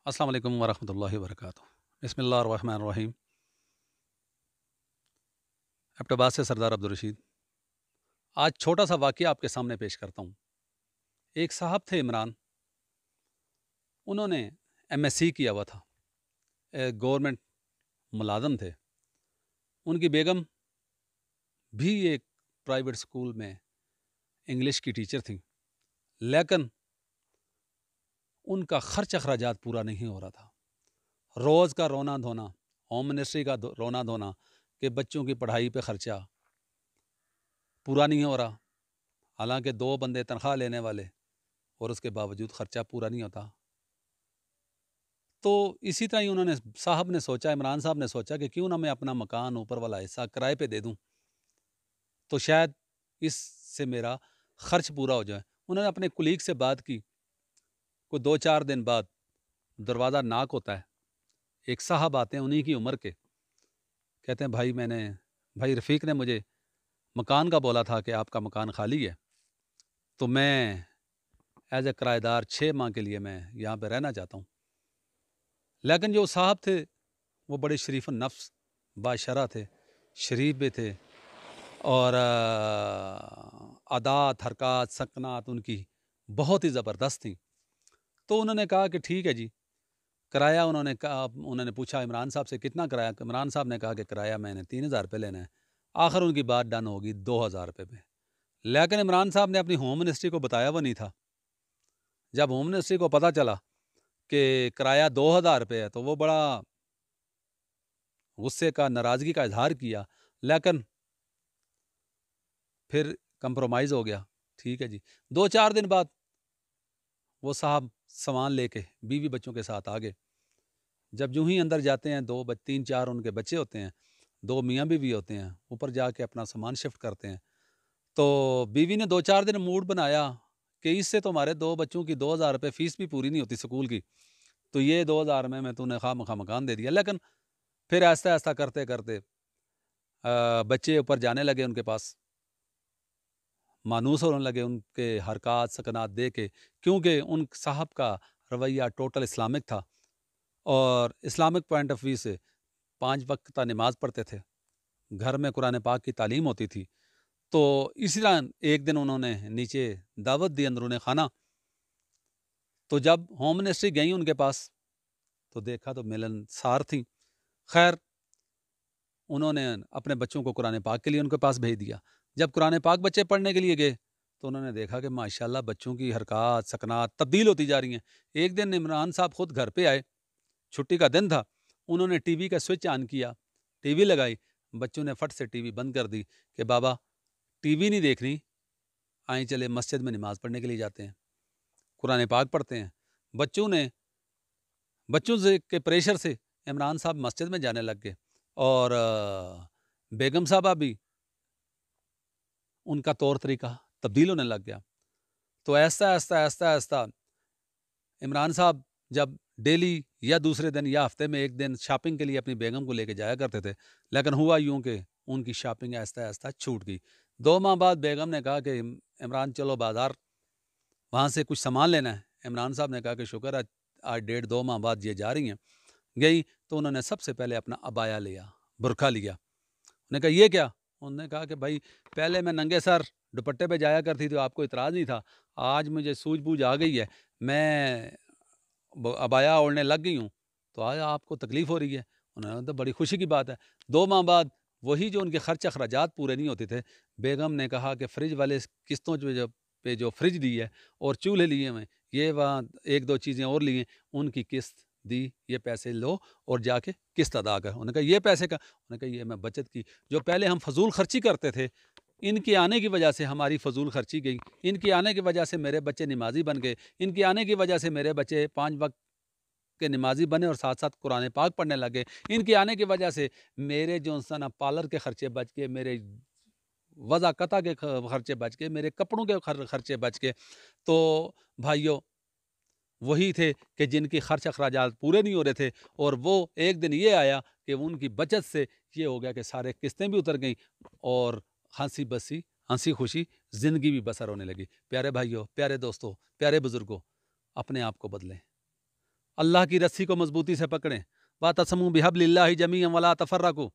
السلام علیکم ورحمۃ اللہ وبرکاتہ۔ بسم اللہ الرحمن الرحیم۔ اپٹباد سے سردار عبدالرشید۔ آج چھوٹا سا واقعہ آپ کے سامنے پیش کرتا ہوں۔ ایک صاحب تھے عمران، انہوں نے MSc کیا ہوا تھا، گورنمنٹ ملازم تھے۔ ان کی بیگم بھی ایک پرائیویٹ اسکول میں انگلش کی ٹیچر تھیں، لیکن ان کا خرچ اخراجات پورا نہیں ہو رہا تھا۔ روز کا رونا دھونا، ہوم منسٹری کا رونا دھونا کہ بچوں کی پڑھائی پہ خرچہ پورا نہیں ہو رہا، حالانکہ 2 بندے تنخواہ لینے والے، اور اس کے باوجود خرچہ پورا نہیں ہوتا۔ تو اسی طرح ہی عمران صاحب نے سوچا کہ کیوں نہ میں اپنا مکان اوپر والا حصہ کرائے پہ دے دوں، تو شاید اس سے میرا خرچ پورا ہو جائے۔ انہوں نے اپنے کولیگ سے بات کی، کوئی 2-4 دن بعد دروازہ ناک ہوتا ہے، ایک صاحب آتے ہیں انہی کی عمر کے، کہتے ہیں بھائی رفیق نے مجھے مکان کا بولا تھا کہ آپ کا مکان خالی ہے، تو میں ایز اے کرایہ دار 6 ماہ کے لیے میں یہاں پہ رہنا چاہتا ہوں۔ لیکن جو صاحب تھے وہ بڑے شریف النفس باشرح تھے، شریف بھی تھے، اور عادات حرکات سکنات ان کی بہت ہی زبردست تھیں۔ تو انہوں نے کہا کہ ٹھیک ہے جی، کرایہ انہوں نے پوچھا عمران صاحب سے کتنا کرایہ، عمران صاحب نے کہا کہ کرایہ میں نے 3000 روپے لینا ہے۔ آخر ان کی بات ڈن ہوگی 2000 روپے پہ، لیکن عمران صاحب نے اپنی ہوم منسٹری کو بتایا وہ نہیں تھا۔ جب ہوم منسٹری کو پتہ چلا کہ کرایہ 2000 روپے ہے تو وہ بڑا غصے کا، ناراضگی کا اظہار کیا، لیکن پھر کمپرومائز ہو گیا۔ ٹھیک ہے جی، 2-4 دن بعد وہ صاحب سامان لے کے بیوی بچوں کے ساتھ آگے۔ جب یوں ہی اندر جاتے ہیں، 3-4 ان کے بچے ہوتے ہیں، 2 میاں بیوی ہوتے ہیں، اوپر جا کے اپنا سامان شفٹ کرتے ہیں، تو بیوی نے 2-4 دن موڈ بنایا کہ اس سے تو ہمارے 2 بچوں کی 2000 روپے فیس بھی پوری نہیں ہوتی سکول کی، تو یہ 2000 میں تو نے خواہ مخواہ مکان دے دیا۔ لیکن پھر آہستہ آہستہ کرتے کرتے بچے اوپر جانے لگے ان کے پاس، مانوس ہونے لگے ان کے حرکات سکنات دے کے، کیونکہ ان صاحب کا رویہ ٹوٹل اسلامک تھا، اور اسلامک پوائنٹ آف ویو سے 5 وقت کا نماز پڑھتے تھے، گھر میں قرآن پاک کی تعلیم ہوتی تھی۔ تو اسی طرح ایک دن انہوں نے نیچے دعوت دی اندرون خانہ، تو جب ہوم منسٹری گئی ان کے پاس تو دیکھا تو ملنسار تھیں۔ خیر، انہوں نے اپنے بچوں کو قرآن پاک کے لیے ان کے پاس بھیج دیا۔ جب قرآن پاک بچے پڑھنے کے لیے گئے تو انہوں نے دیکھا کہ ماشاءاللہ بچوں کی حرکات سکنات تبدیل ہوتی جا رہی ہیں۔ ایک دن عمران صاحب خود گھر پہ آئے، چھٹی کا دن تھا، انہوں نے ٹی وی کا سوئچ آن کیا، ٹی وی لگائی، بچوں نے فٹ سے ٹی وی بند کر دی کہ بابا ٹی وی نہیں دیکھنی، آئیں چلے مسجد میں نماز پڑھنے کے لیے جاتے ہیں، قرآن پاک پڑھتے ہیں۔ بچوں کے پریشر سے عمران صاحب مسجد میں جانے لگ گئے، اور بیگم صاحبہ بھی ان کا طور طریقہ تبدیل ہونے لگ گیا۔ تو آہستہ عمران صاحب جب ڈیلی یا دوسرے دن یا ہفتے میں ایک دن شاپنگ کے لیے اپنی بیگم کو لے کے جایا کرتے تھے، لیکن ہوا یوں کہ ان کی شاپنگ آہستہ چھوٹ گئی۔ 2 ماہ بعد بیگم نے کہا کہ عمران چلو بازار، وہاں سے کچھ سامان لینا ہے۔ عمران صاحب نے کہا کہ شکر ہے آج 1.5-2 ماہ بعد یہ جا رہی ہیں۔ گئی تو انہوں نے سب سے پہلے اپنا عبایا لیا، برقع لیا۔ انہوں نے کہا یہ کیا؟ انہوں نے کہا کہ بھائی پہلے میں ننگے سر دوپٹے پہ جایا کرتی تھی، آپ کو اعتراض نہیں تھا، آج مجھے سوجھ بوجھ آ گئی ہے، میں عبایا اوڑھنے لگ گئی ہوں، تو آج آپ کو تکلیف ہو رہی ہے۔ انہوں نے کہا تو بڑی خوشی کی بات ہے۔ 2 ماہ بعد وہی جو ان کے خرچ اخراجات پورے نہیں ہوتے تھے، بیگم نے کہا کہ فریج والے قسطوں پہ جو فریج دی ہے اور چولہے لیے ہیں، یہ وہاں 1-2 چیزیں اور لی ہیں، ان کی قسط دی، یہ پیسے لو اور جا کے قسط ادا کر۔ انہوں نے کہا یہ پیسے کا؟ انہوں نے کہا یہ میں بچت کی، جو پہلے ہم فضول خرچی کرتے تھے، ان کے آنے کی وجہ سے ہماری فضول خرچی گئی، ان کے آنے کی وجہ سے میرے بچے نمازی بن گئے، ان کے آنے کی وجہ سے میرے بچے 5 وقت کے نمازی بنے اور ساتھ ساتھ قرآن پاک پڑھنے لگے، ان کے آنے کی وجہ سے میرے جو پارلر کے خرچے بچ گئے، میرے وضع قطع کے خرچے بچ گئے، میرے کپڑوں کے خرچے بچ گئے۔ تو بھائیوں، وہی تھے کہ جن کی خرچ اخراجات پورے نہیں ہو رہے تھے، اور وہ ایک دن یہ آیا کہ ان کی بچت سے یہ ہو گیا کہ سارے قسطیں بھی اتر گئیں اور ہنسی خوشی زندگی بھی بسر ہونے لگی۔ پیارے بھائیوں، پیارے دوستوں، پیارے بزرگوں، اپنے آپ کو بدلیں، اللہ کی رسی کو مضبوطی سے پکڑیں، وَاعْتَصِمُوا بِحَبْلِ اللَّهِ جَمِيعًا وَلَا تَفَرَّقُوا،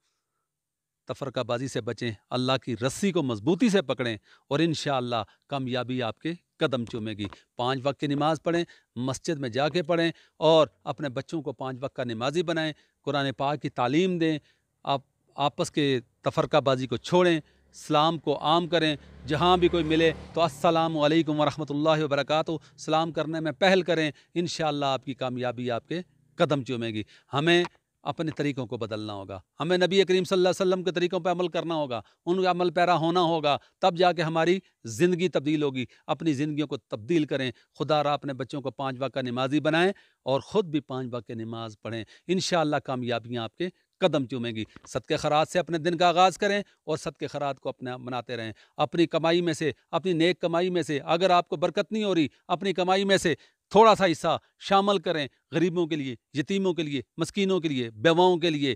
تفرقہ بازی سے بچیں، اللہ کی رسی کو مضبوطی سے پکڑیں اور انشاءاللہ کامیابی آپ کے قدم چومے گی۔ 5 وقت کی نماز پڑھیں، مسجد میں جا کے پڑھیں اور اپنے بچوں کو 5 وقت کا نمازی بنائیں، قرآن پاک کی تعلیم دیں، آپ آپس کے تفرقہ بازی کو چھوڑیں، اسلام کو عام کریں، جہاں بھی کوئی ملے تو السلام علیکم ورحمۃ اللہ وبرکاتہ سلام کرنے میں پہل کریں، انشاءاللہ آپ کی کامیابی آپ کے قدم چومے گی۔ ہمیں اپنے طریقوں کو بدلنا ہوگا، ہمیں نبی کریم صلی اللہ علیہ وسلم کے طریقوں پہ عمل کرنا ہوگا، ان کا عمل پیرا ہونا ہوگا، تب جا کے ہماری زندگی تبدیل ہوگی۔ اپنی زندگیوں کو تبدیل کریں، خدا را اپنے بچوں کو 5 وقت کا نمازی بنائیں اور خود بھی 5 وقت کی نماز پڑھیں، انشاءاللہ کامیابیاں آپ کے قدم چومیں گی۔ صدقے خیرات سے اپنے دن کا آغاز کریں اور صدقے خیرات کو اپنا بناتے رہیں، اپنی کمائی میں سے، اپنی نیک کمائی میں سے، اگر آپ کو برکت نہیں ہو رہی اپنی کمائی میں سے تھوڑا سا حصہ شامل کریں، غریبوں کے لیے، یتیموں کے لیے، مسکینوں کے لیے، بیواؤں کے لیے،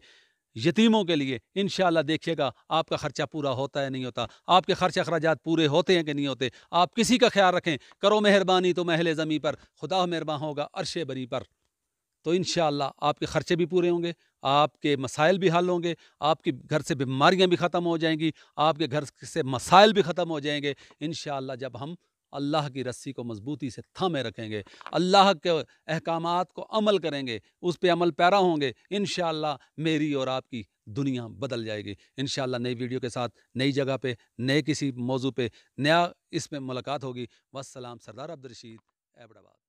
یتیموں کے لیے، انشاءاللہ دیکھیے گا آپ کا خرچہ پورا ہوتا ہے نہیں ہوتا، آپ کے خرچ اخراجات پورے ہوتے ہیں کہ نہیں ہوتے۔ آپ کسی کا خیال رکھیں، کرو مہربانی تو اہل زمیں پر خدا مہربان ہوگا عرش بری پر، تو انشاءاللہ آپ کے خرچے بھی پورے ہوں گے، آپ کے مسائل بھی حل ہوں گے، آپ کے گھر سے بیماریاں بھی ختم ہو جائیں گی، آپ کے گھر سے مسائل بھی ختم ہو جائیں گے انشاءاللہ جب ہم اللہ کی رسی کو مضبوطی سے تھامے رکھیں گے، اللہ کے احکامات کو عمل کریں گے، اس پہ عمل پیرا ہوں گے، انشاءاللہ میری اور آپ کی دنیا بدل جائے گی۔ انشاءاللہ نئی ویڈیو کے ساتھ نئی جگہ پہ نئے کسی موضوع پہ نیا اس میں ملاقات ہوگی۔ والسلام، سردار عبدالرشید ایبٹ آباد۔